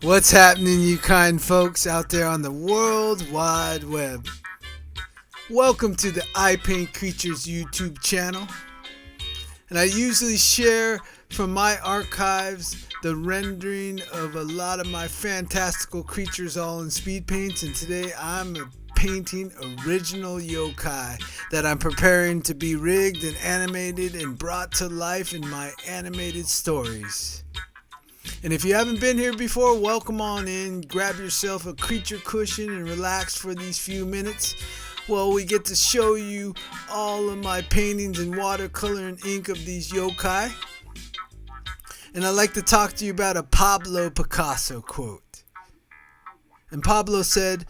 What's happening, you kind folks out there on the World Wide Web? Welcome to the Ipaintcreatures YouTube channel. And I usually share from my archives the rendering of a lot of my fantastical creatures all in speed paints. And today I'm painting original yokai that I'm preparing to be rigged and animated and brought to life in my animated stories. And if you haven't been here before, welcome on in. Grab yourself a creature cushion and relax for these few minutes. Well, we get to show you all of my paintings in watercolor and ink of these yokai. And I'd like to talk to you about a Pablo Picasso quote. And Pablo said,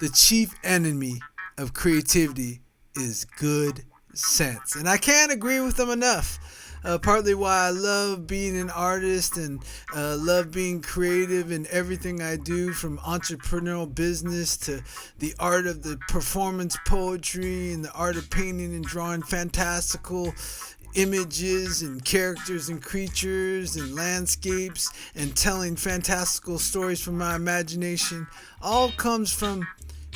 "The chief enemy of creativity is good sense." And I can't agree with him enough. Partly why I love being an artist and love being creative in everything I do, from entrepreneurial business to the art of the performance poetry and the art of painting and drawing fantastical images and characters and creatures and landscapes and telling fantastical stories from my imagination. All comes from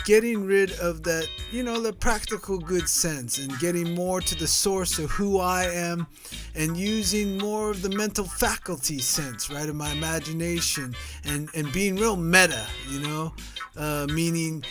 getting rid of that, the practical good sense and getting more to the source of who I am and using more of the mental faculty sense, right, of my imagination and being real meta, meaning,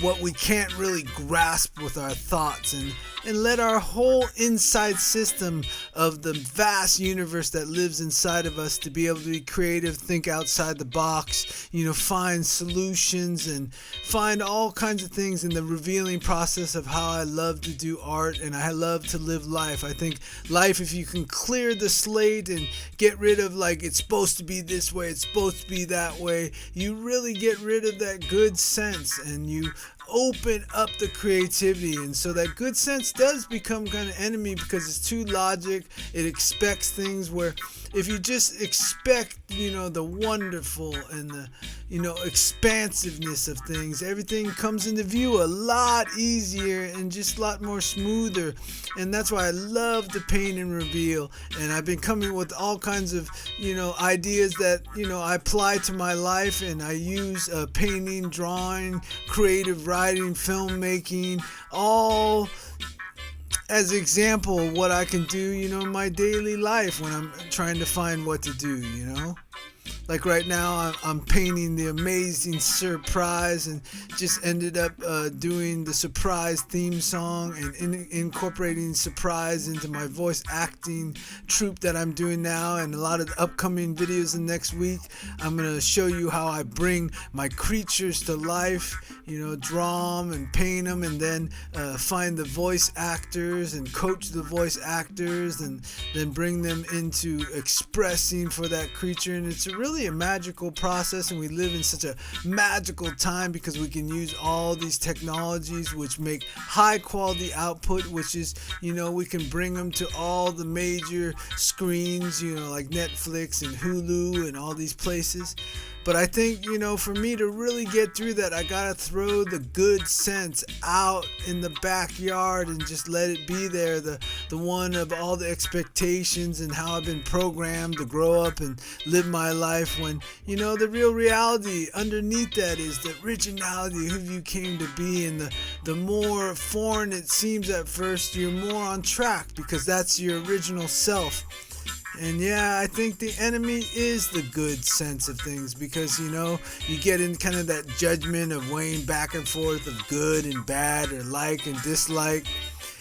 what we can't really grasp with our thoughts and let our whole inside system of the vast universe that lives inside of us to be able to be creative, think outside the box, find solutions and find all kinds of things in the revealing process of how I love to do art and I love to live life. I think life, if you can clear the slate and get rid of it's supposed to be this way, it's supposed to be that way, you really get rid of that good sense and you open up the creativity. And so that good sense does become kind of enemy because it's too logic. It expects things where if you just expect the wonderful and the expansiveness of things, everything comes into view a lot easier and just a lot more smoother. And that's why I love to paint and reveal. And I've been coming with all kinds of ideas that I apply to my life, and I use painting, drawing, creative writing, filmmaking, all as example of what I can do, in my daily life when I'm trying to find what to do, Like right now, I'm painting the amazing surprise and just ended up doing the surprise theme song and incorporating surprise into my voice acting troupe that I'm doing now, and a lot of the upcoming videos in next week. I'm going to show you how I bring my creatures to life, draw them and paint them, and then find the voice actors and coach the voice actors and then bring them into expressing for that creature. And it's really a magical process, and we live in such a magical time because we can use all these technologies which make high quality output, which is we can bring them to all the major screens, like Netflix and Hulu and all these places. But I think, for me to really get through that, I gotta throw the good sense out in the backyard and just let it be there, the one of all the expectations and how I've been programmed to grow up and live my life, when, the real reality underneath that is the originality of who you came to be. And the more foreign it seems at first, you're more on track because that's your original self. And yeah, I think the enemy is the good sense of things because, you get in kind of that judgment of weighing back and forth of good and bad or like and dislike.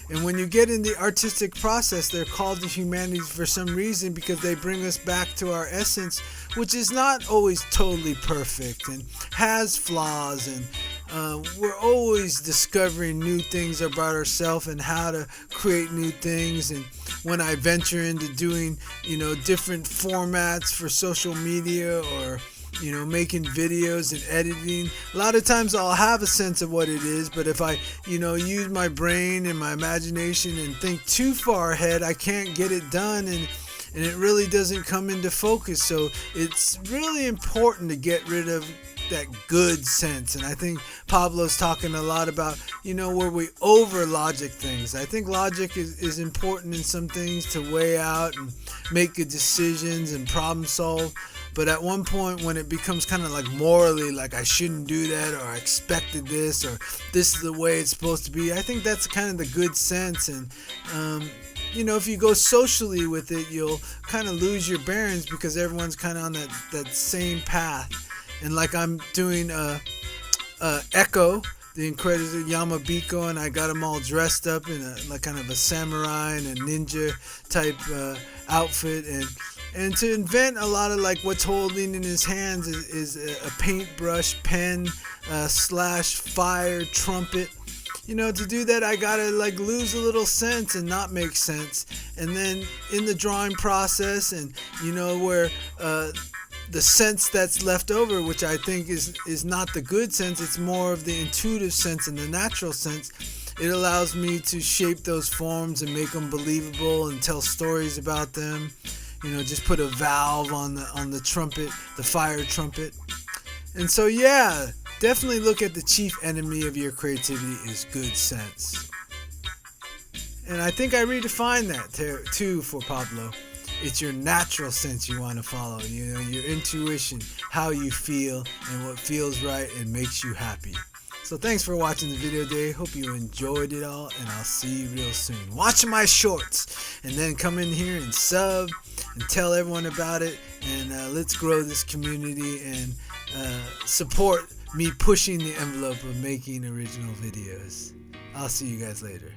And when you get in the artistic process, they're called to humanity for some reason because they bring us back to our essence, which is not always totally perfect and has flaws. And we're always discovering new things about ourselves and how to create new things. And when I venture into doing, different formats for social media or making videos and editing, a lot of times I'll have a sense of what it is, but if I, use my brain and my imagination and think too far ahead, I can't get it done, and it really doesn't come into focus. So it's really important to get rid of that good sense. And I think Pablo's talking a lot about, where we over logic things. I think logic is important in some things to weigh out and make good decisions and problem solve. But at one point when it becomes kind of like morally like I shouldn't do that, or I expected this, or this is the way it's supposed to be, I think that's kind of the good sense. And if you go socially with it, you'll kind of lose your bearings because everyone's kind of on that same path. And like I'm doing Echo, the Incredible Yamabiko, and I got them all dressed up in like kind of a samurai and a ninja type outfit, and to invent a lot of like what's holding in his hands is a paintbrush, pen, slash fire, trumpet. To do that I gotta like lose a little sense and not make sense, and then in the drawing process, and where the sense that's left over, which I think is not the good sense, it's more of the intuitive sense and the natural sense. It allows me to shape those forms and make them believable and tell stories about them. Just put a valve on the trumpet, the fire trumpet. And so yeah, definitely look at the chief enemy of your creativity is good sense. And I think I redefined that too for Pablo. It's your natural sense you want to follow, your intuition, how you feel, and what feels right and makes you happy. So thanks for watching the video today. Hope you enjoyed it all, and I'll see you real soon. Watch my shorts, and then come in here and sub, and tell everyone about it, and let's grow this community and support me pushing the envelope of making original videos. I'll see you guys later.